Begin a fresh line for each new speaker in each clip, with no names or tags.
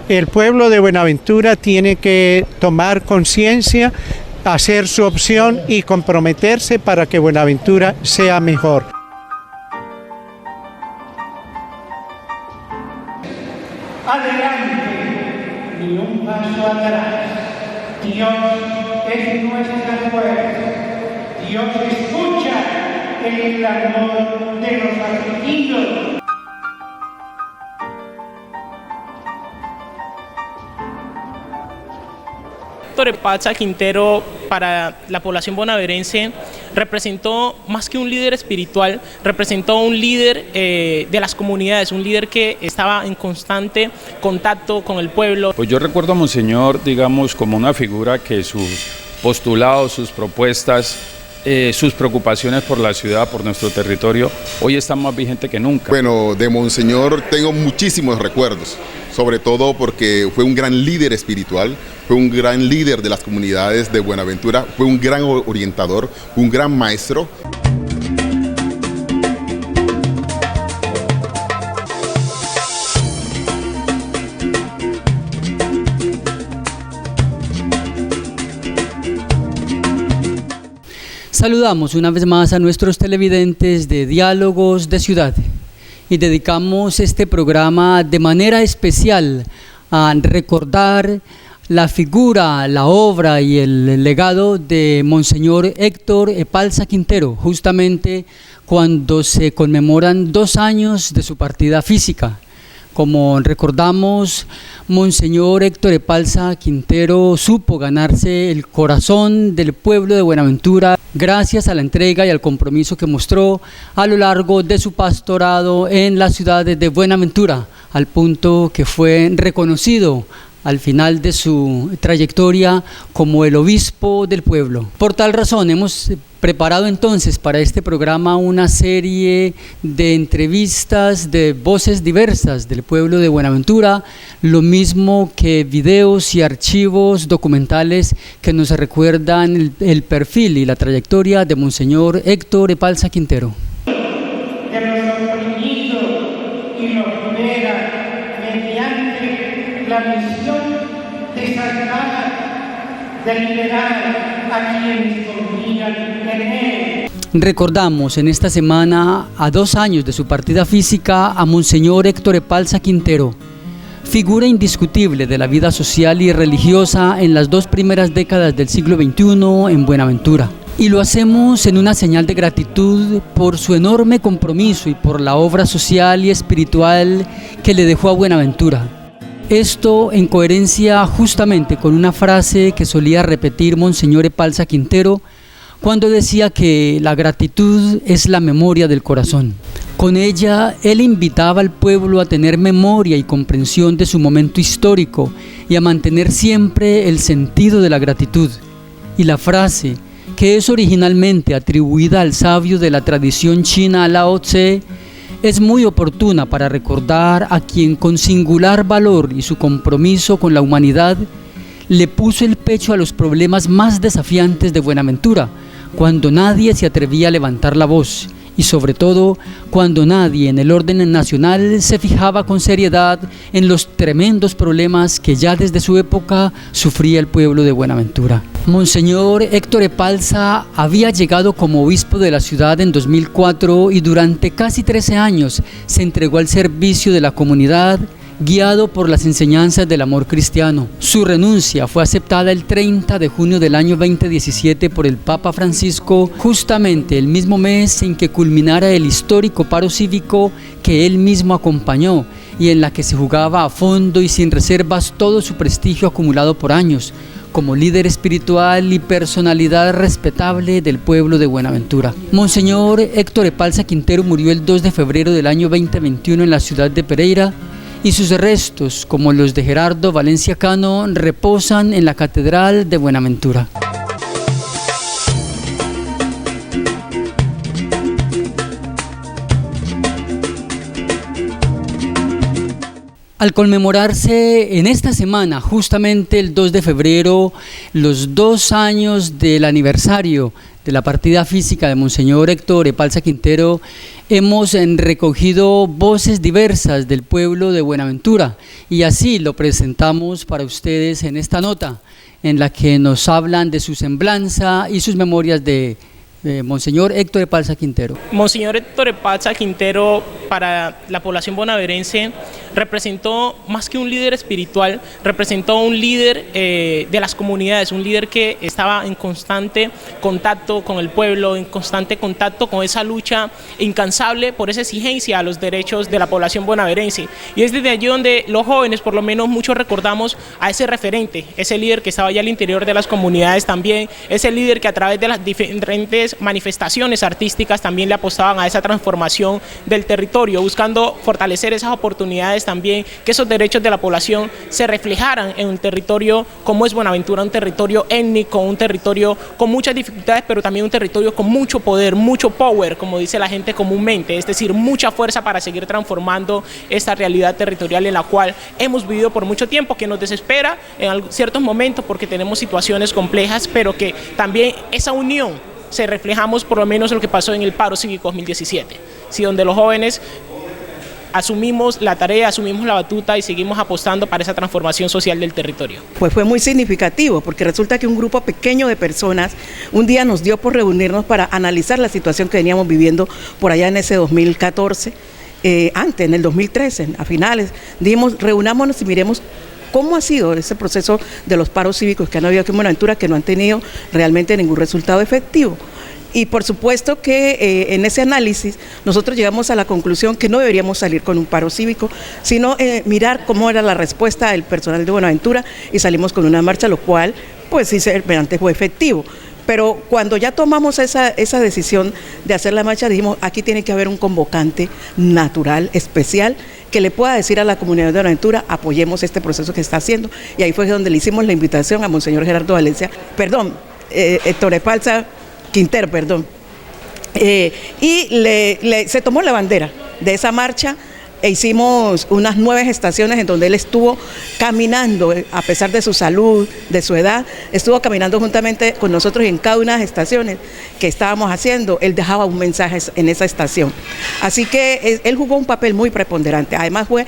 El pueblo de Buenaventura tiene que tomar conciencia, hacer su opción y comprometerse para que Buenaventura sea mejor.
Adelante, ni un paso atrás. Dios es nuestra fuerza. Dios escucha el clamor de los afligidos.
Héctor Epalza Quintero para la población bonaerense representó más que un líder espiritual, representó un líder de las comunidades, un líder que estaba en constante contacto con el pueblo.
Pues yo recuerdo a Monseñor, digamos, como una figura que sus postulados, sus propuestas, sus preocupaciones por la ciudad, por nuestro territorio, hoy están más vigentes que nunca.
Bueno, de Monseñor tengo muchísimos recuerdos, sobre todo porque fue un gran líder espiritual, fue un gran líder de las comunidades de Buenaventura, fue un gran orientador, un gran maestro.
Saludamos una vez más a nuestros televidentes de Diálogos de Ciudad y dedicamos este programa de manera especial a recordar la figura, la obra y el legado de Monseñor Héctor Epalza Quintero, justamente cuando se conmemoran 2 años de su partida física. Como recordamos, Monseñor Héctor Epalza Quintero supo ganarse el corazón del pueblo de Buenaventura gracias a la entrega y al compromiso que mostró a lo largo de su pastorado en la ciudad de Buenaventura, al punto que fue reconocido al final de su trayectoria como el obispo del pueblo. Por tal razón hemos preparado entonces para este programa una serie de entrevistas de voces diversas del pueblo de Buenaventura, lo mismo que videos y archivos documentales que nos recuerdan el perfil y la trayectoria de Monseñor Héctor Epalza Quintero.
De los oprimidos y los libera mediante la misión de salvar, de liberar a quienes confían en él.
Recordamos en esta semana, a 2 años de su partida física, a Monseñor Héctor Epalza Quintero, figura indiscutible de la vida social y religiosa en las 2 primeras décadas del siglo XXI en Buenaventura. Y lo hacemos en una señal de gratitud por su enorme compromiso y por la obra social y espiritual que le dejó a Buenaventura. Esto en coherencia justamente con una frase que solía repetir Monseñor Epalza Quintero cuando decía que la gratitud es la memoria del corazón. Con ella, él invitaba al pueblo a tener memoria y comprensión de su momento histórico y a mantener siempre el sentido de la gratitud. Y la frase, que es originalmente atribuida al sabio de la tradición china Lao Tse, es muy oportuna para recordar a quien con singular valor y su compromiso con la humanidad le puso el pecho a los problemas más desafiantes de Buenaventura, cuando nadie se atrevía a levantar la voz y sobre todo cuando nadie en el orden nacional se fijaba con seriedad en los tremendos problemas que ya desde su época sufría el pueblo de Buenaventura. Monseñor Héctor Epalza había llegado como obispo de la ciudad en 2004 y durante casi 13 años se entregó al servicio de la comunidad, guiado por las enseñanzas del amor cristiano. Su renuncia fue aceptada el 30 de junio del año 2017 por el Papa Francisco, justamente el mismo mes en que culminara el histórico paro cívico que él mismo acompañó y en la que se jugaba a fondo y sin reservas todo su prestigio acumulado por años, como líder espiritual y personalidad respetable del pueblo de Buenaventura. Monseñor Héctor Epalza Quintero murió el 2 de febrero del año 2021 en la ciudad de Pereira, y sus restos, como los de Gerardo Valencia Cano, reposan en la Catedral de Buenaventura. Al conmemorarse en esta semana, justamente el 2 de febrero, los 2 años del aniversario de la partida física de Monseñor Héctor Epalza Quintero, hemos recogido voces diversas del pueblo de Buenaventura y así lo presentamos para ustedes en esta nota, en la que nos hablan de su semblanza y sus memorias de Monseñor Héctor Epalza Quintero.
Monseñor Héctor Epalza Quintero, para la población bonaerense, representó más que un líder espiritual, representó un líder de las comunidades, un líder que estaba en constante contacto con el pueblo, en constante contacto con esa lucha incansable por esa exigencia a los derechos de la población bonaerense. Y es desde allí donde los jóvenes, por lo menos muchos, recordamos a ese referente, ese líder que estaba allá al interior de las comunidades también, ese líder que a través de las diferentes manifestaciones artísticas también le apostaban a esa transformación del territorio, buscando fortalecer esas oportunidades también, que esos derechos de la población se reflejaran en un territorio como es Buenaventura, un territorio étnico, un territorio con muchas dificultades, pero también un territorio con mucho poder, mucho power, como dice la gente comúnmente, es decir, mucha fuerza para seguir transformando esta realidad territorial en la cual hemos vivido por mucho tiempo, que nos desespera en ciertos momentos porque tenemos situaciones complejas, pero que también esa unión se reflejamos por lo menos en lo que pasó en el paro cívico 2017, ¿sí? Donde los jóvenes asumimos la tarea, asumimos la batuta y seguimos apostando para esa transformación social del territorio.
Pues fue muy significativo porque resulta que un grupo pequeño de personas un día nos dio por reunirnos para analizar la situación que veníamos viviendo por allá en ese 2014, antes, en el 2013, a finales, dijimos reunámonos y miremos cómo ha sido ese proceso de los paros cívicos que han habido aquí en Buenaventura, que no han tenido realmente ningún resultado efectivo. Y por supuesto que en ese análisis nosotros llegamos a la conclusión que no deberíamos salir con un paro cívico, sino mirar cómo era la respuesta del personal de Buenaventura y salimos con una marcha, lo cual pues sí realmente fue efectivo. Pero cuando ya tomamos esa decisión de hacer la marcha, dijimos, aquí tiene que haber un convocante natural, especial, que le pueda decir a la comunidad de Buenaventura, apoyemos este proceso que está haciendo. Y ahí fue donde le hicimos la invitación a Monseñor Gerardo Valencia, Héctor Epalza Quintero, se tomó la bandera de esa marcha e hicimos unas 9 estaciones en donde él estuvo caminando, a pesar de su salud, de su edad, estuvo caminando juntamente con nosotros y en cada una de las estaciones que estábamos haciendo, él dejaba un mensaje en esa estación. Así que él jugó un papel muy preponderante, además fue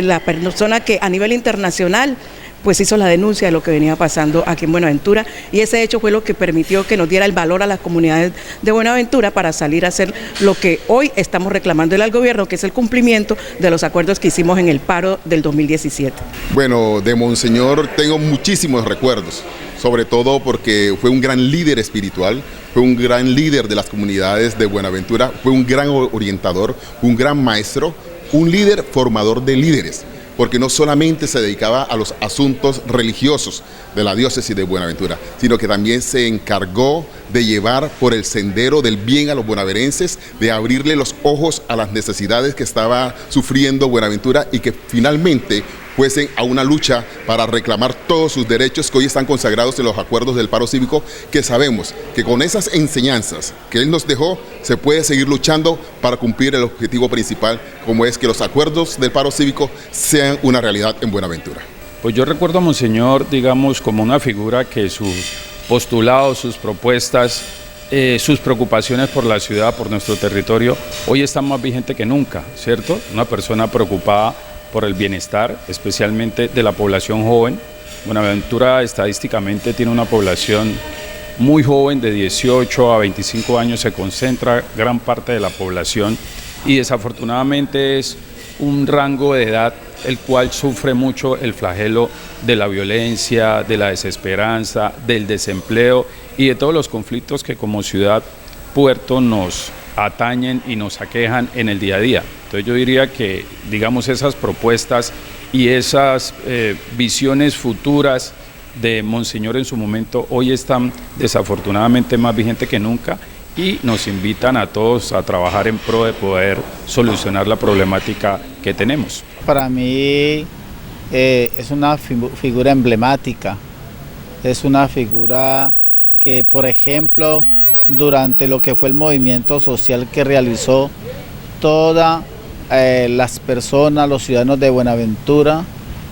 la persona que a nivel internacional pues hizo la denuncia de lo que venía pasando aquí en Buenaventura y ese hecho fue lo que permitió que nos diera el valor a las comunidades de Buenaventura para salir a hacer lo que hoy estamos reclamándole al gobierno, que es el cumplimiento de los acuerdos que hicimos en el paro del 2017.
Bueno, de Monseñor tengo muchísimos recuerdos, sobre todo porque fue un gran líder espiritual, fue un gran líder de las comunidades de Buenaventura, fue un gran orientador, un gran maestro, un líder formador de líderes, porque no solamente se dedicaba a los asuntos religiosos de la diócesis de Buenaventura, sino que también se encargó de llevar por el sendero del bien a los buenaverenses, de abrirle los ojos a las necesidades que estaba sufriendo Buenaventura y que finalmente fuesen a una lucha para reclamar todos sus derechos que hoy están consagrados en los acuerdos del paro cívico, que sabemos que con esas enseñanzas que él nos dejó se puede seguir luchando para cumplir el objetivo principal, como es que los acuerdos del paro cívico sean una realidad en Buenaventura.
Pues yo recuerdo a Monseñor, digamos, como una figura que sus postulados, sus propuestas, sus preocupaciones por la ciudad, por nuestro territorio, hoy están más vigentes que nunca, ¿cierto? Una persona preocupada por el bienestar, especialmente de la población joven. Buenaventura estadísticamente tiene una población muy joven, de 18 a 25 años se concentra gran parte de la población y desafortunadamente es un rango de edad el cual sufre mucho el flagelo de la violencia, de la desesperanza, del desempleo y de todos los conflictos que como ciudad puerto nos atañen y nos aquejan en el día a día. Entonces yo diría que, digamos, esas propuestas y esas visiones futuras de Monseñor en su momento hoy están desafortunadamente más vigentes que nunca y nos invitan a todos a trabajar en pro de poder solucionar la problemática que tenemos.
Para mí es una figura emblemática, es una figura que, por ejemplo, durante lo que fue el movimiento social que realizó todas las personas, los ciudadanos de Buenaventura,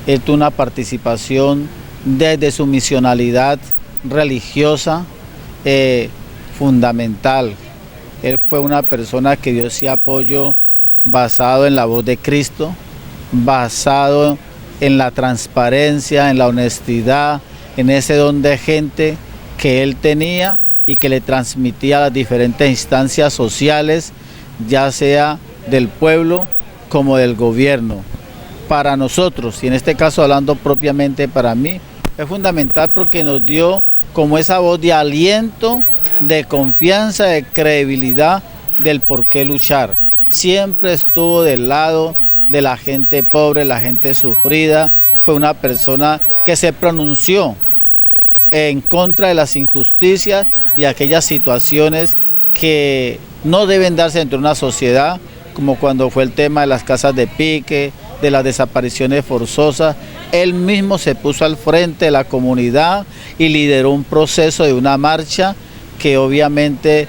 él tuvo una participación desde su misionalidad religiosa fundamental. Él fue una persona que dio ese apoyo basado en la voz de Cristo, basado en la transparencia, en la honestidad, en ese don de gente que él tenía y que le transmitía a las diferentes instancias sociales, ya sea del pueblo como del gobierno. Para nosotros, y en este caso hablando propiamente para mí, es fundamental porque nos dio como esa voz de aliento, de confianza, de credibilidad del por qué luchar. Siempre estuvo del lado de la gente pobre, la gente sufrida. Fue una persona que se pronunció en contra de las injusticias y aquellas situaciones que no deben darse dentro de una sociedad, como cuando fue el tema de las casas de pique, de las desapariciones forzosas. Él mismo se puso al frente de la comunidad y lideró un proceso de una marcha que obviamente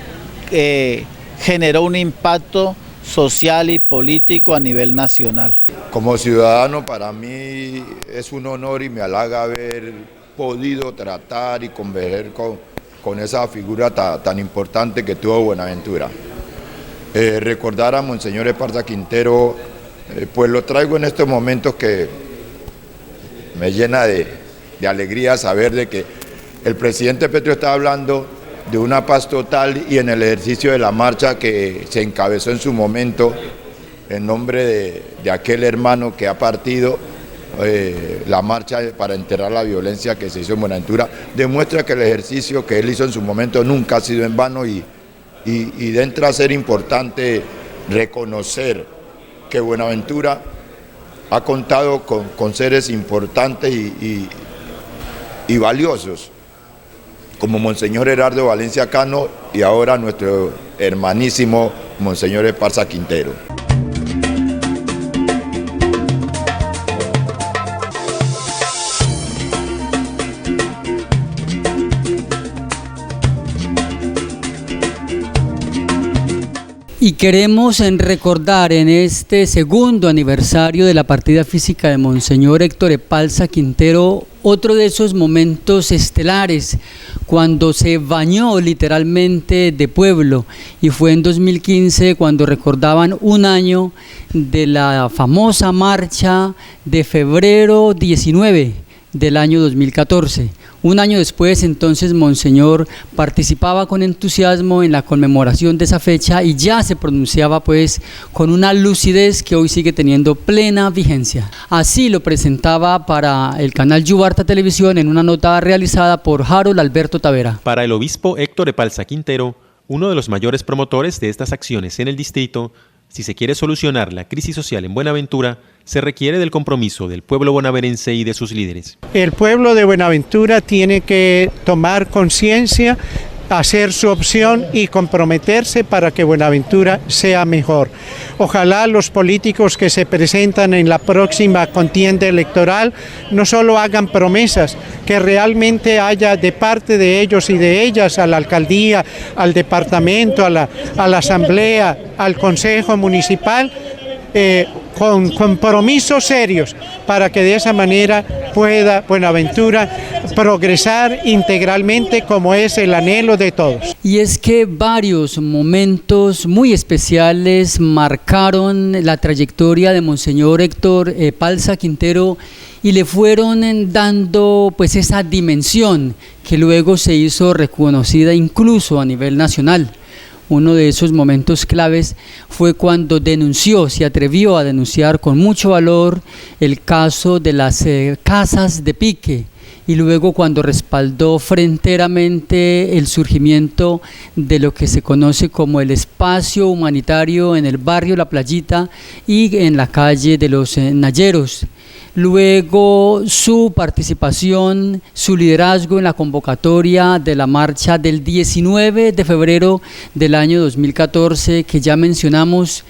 generó un impacto social y político a nivel nacional.
Como ciudadano, para mí es un honor y me halaga haber podido tratar y conversar con esa figura tan importante que tuvo Buenaventura. Recordar a Monseñor Esparza Quintero, pues lo traigo en estos momentos que me llena de alegría saber de que el presidente Petro está hablando de una paz total, y en el ejercicio de la marcha que se encabezó en su momento en nombre de aquel hermano que ha partido, la marcha para enterrar la violencia que se hizo en Buenaventura, demuestra que el ejercicio que él hizo en su momento nunca ha sido en vano, y entra a ser importante reconocer que Buenaventura ha contado con seres importantes y valiosos, como Monseñor Gerardo Valencia Cano y ahora nuestro hermanísimo Monseñor Esparza Quintero.
Y queremos recordar en este segundo aniversario de la partida física de Monseñor Héctor Epalza Quintero otro de esos momentos estelares, cuando se bañó literalmente de pueblo, y fue en 2015 cuando recordaban un año de la famosa marcha de febrero 19 del año 2014. Un año después, entonces, Monseñor participaba con entusiasmo en la conmemoración de esa fecha y ya se pronunciaba pues con una lucidez que hoy sigue teniendo plena vigencia. Así lo presentaba para el canal Yubarta Televisión en una nota realizada por Harold Alberto Tavera.
Para el obispo Héctor Epalza Quintero, uno de los mayores promotores de estas acciones en el distrito, si se quiere solucionar la crisis social en Buenaventura, se requiere del compromiso del pueblo bonaverense y de sus líderes.
El pueblo de Buenaventura tiene que tomar conciencia, hacer su opción y comprometerse para que Buenaventura sea mejor. Ojalá los políticos que se presentan en la próxima contienda electoral no solo hagan promesas, que realmente haya de parte de ellos y de ellas, a la alcaldía, al departamento, a la asamblea, al consejo municipal, con compromisos serios para que de esa manera pueda Buenaventura progresar integralmente, como es el anhelo de todos.
Y es que varios momentos muy especiales marcaron la trayectoria de Monseñor Héctor Epalza Quintero y le fueron dando pues esa dimensión que luego se hizo reconocida incluso a nivel nacional. Uno de esos momentos claves fue cuando se atrevió a denunciar con mucho valor el caso de las casas de pique, y luego cuando respaldó fronteramente el surgimiento de lo que se conoce como el espacio humanitario en el barrio La Playita y en la calle de los Nayeros. Luego su participación, su liderazgo en la convocatoria de la marcha del 19 de febrero del año 2014 que ya mencionamos,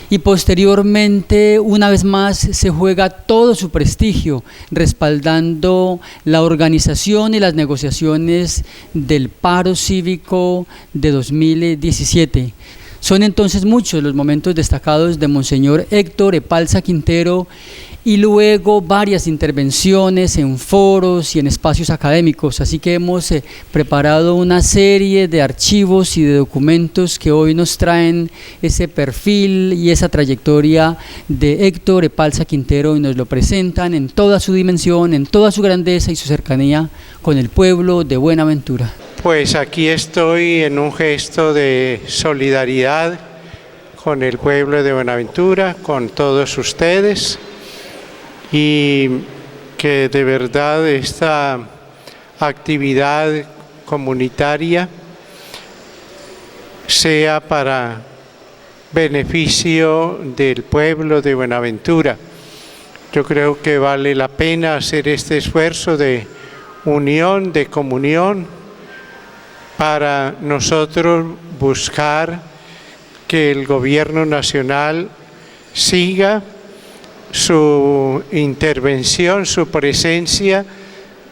y posteriormente una vez más se juega todo su prestigio respaldando la organización y las negociaciones del paro cívico de 2017. Son entonces muchos los momentos destacados de Monseñor Héctor Epalza Quintero y luego varias intervenciones en foros y en espacios académicos. Así que hemos preparado una serie de archivos y de documentos que hoy nos traen ese perfil y esa trayectoria de Héctor Epalza Quintero y nos lo presentan en toda su dimensión, en toda su grandeza y su cercanía con el pueblo de Buenaventura.
Pues aquí estoy en un gesto de solidaridad con el pueblo de Buenaventura, con todos ustedes, y que de verdad esta actividad comunitaria sea para beneficio del pueblo de Buenaventura. Yo creo que vale la pena hacer este esfuerzo de unión, de comunión, para nosotros buscar que el gobierno nacional siga su intervención, su presencia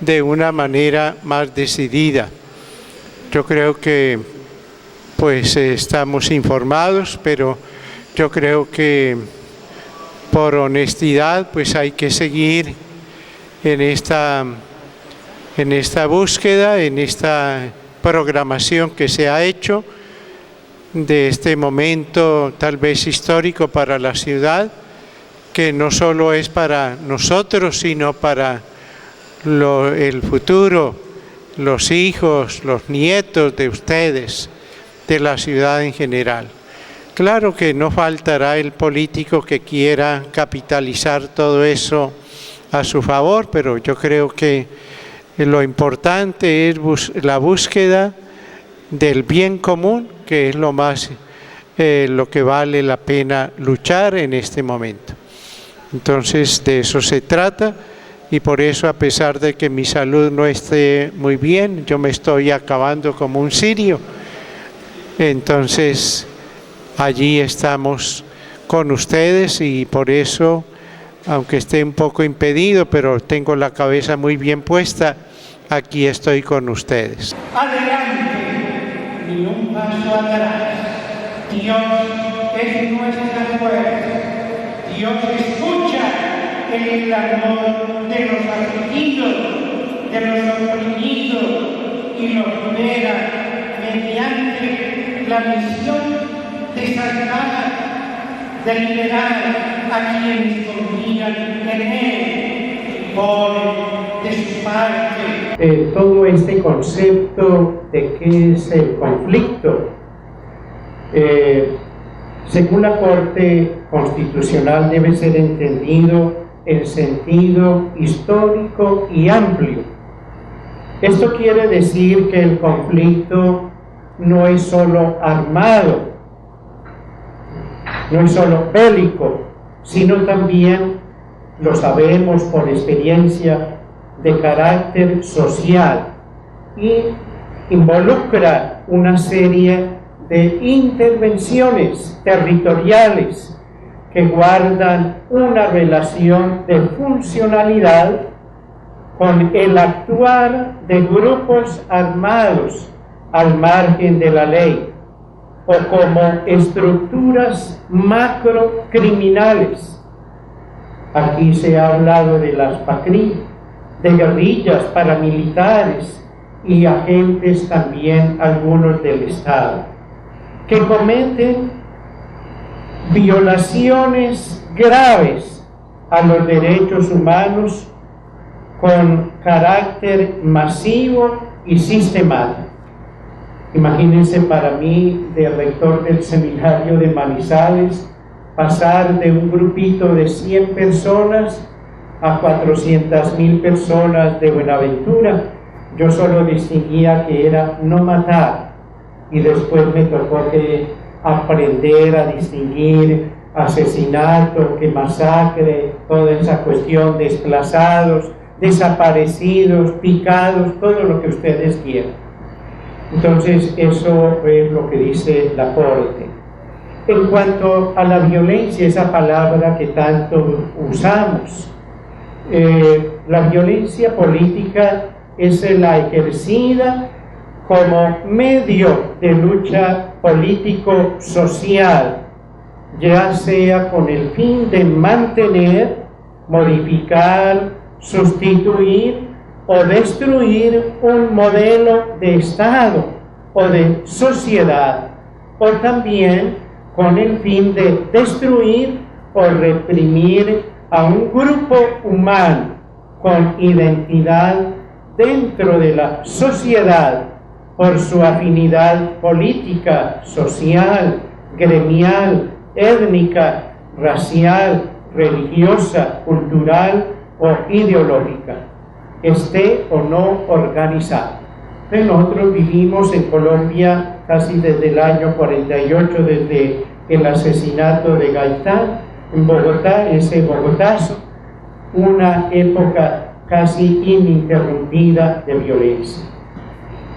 de una manera más decidida. Yo creo que pues estamos informados, pero yo creo que por honestidad pues hay que seguir en esta búsqueda, en esta programación que se ha hecho de este momento tal vez histórico para la ciudad, que no solo es para nosotros, sino para el futuro, los hijos, los nietos de ustedes, de la ciudad en general. Claro que no faltará el político que quiera capitalizar todo eso a su favor, pero yo creo que lo importante es la búsqueda del bien común, que es lo que vale la pena luchar en este momento. Entonces de eso se trata, y por eso, a pesar de que mi salud no esté muy bien, yo me estoy acabando como un cirio. Entonces allí estamos con ustedes, y por eso, aunque esté un poco impedido, pero tengo la cabeza muy bien puesta, aquí estoy con ustedes.
Adelante, ni un paso atrás. Dios es nuestra fuerza. Dios escucha el clamor de los afligidos, de los oprimidos, y los libera mediante la misión de salvar, de liberar a quienes confían en Él. Por de su parte.
Todo este concepto de qué es el conflicto, según la Corte Constitucional, debe ser entendido en sentido histórico y amplio. Esto quiere decir que el conflicto no es solo armado, no es solo bélico, sino también, lo sabemos por experiencia, de carácter social, y involucra una serie de intervenciones territoriales que guardan una relación de funcionalidad con el actuar de grupos armados al margen de la ley, o como estructuras macrocriminales. Aquí se ha hablado de las PACRI, de guerrillas paramilitares y agentes también, algunos del Estado, que cometen violaciones graves a los derechos humanos con carácter masivo y sistemático. Imagínense, para mí, de rector del seminario de Manizales, pasar de un grupito de 100 personas a 400.000 personas de Buenaventura. Yo solo distinguía que era no matar, y después me tocó que aprender a distinguir asesinato, que masacre, toda esa cuestión, desplazados, desaparecidos, picados, todo lo que ustedes quieran. Entonces eso es lo que dice la Corte. En cuanto a la violencia, esa palabra que tanto usamos, la violencia política es la ejercida como medio de lucha político-social, ya sea con el fin de mantener
modificar, sustituir o destruir un modelo de Estado o de sociedad, o también con el fin de destruir o reprimir a un grupo humano con identidad dentro de la sociedad por su afinidad política, social, gremial, étnica, racial, religiosa, cultural o ideológica, esté o no organizado. Nosotros vivimos en Colombia casi desde el año 48, desde el asesinato de Gaitán en Bogotá, ese bogotazo, una época casi ininterrumpida de violencia.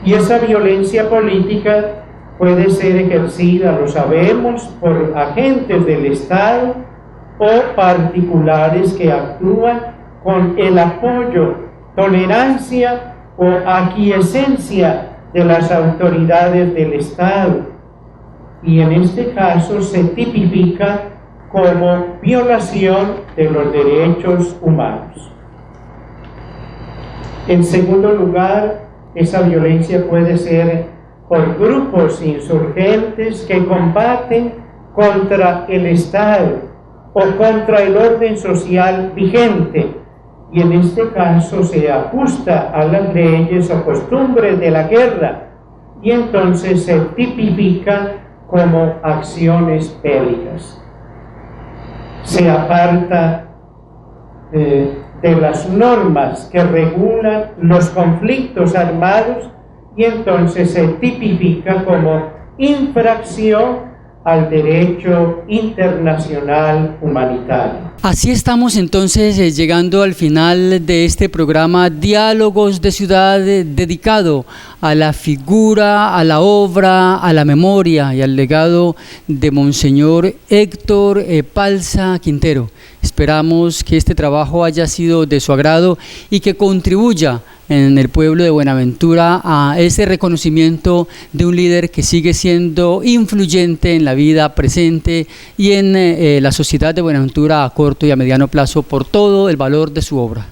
Y esa violencia política puede ser ejercida, lo sabemos, por agentes del Estado o particulares que actúan con el apoyo, tolerancia o aquiescencia de las autoridades del Estado. Y en este caso se tipifica como violación de los derechos humanos. En segundo lugar, esa violencia puede ser por grupos insurgentes que combaten contra el Estado o contra el orden social vigente, y en este caso se ajusta a las leyes o costumbres de la guerra, y entonces se tipifica como acciones bélicas. Se aparta de las normas que regulan los conflictos armados y entonces se tipifica como infracción al derecho internacional humanitario.
Así estamos entonces llegando al final de este programa Diálogos de Ciudad, dedicado a la figura, a la obra, a la memoria y al legado de Monseñor Héctor Palza Quintero. Esperamos que este trabajo haya sido de su agrado y que contribuya en el pueblo de Buenaventura a ese reconocimiento de un líder que sigue siendo influyente en la vida presente y en la sociedad de Buenaventura a corto y a mediano plazo por todo el valor de su obra.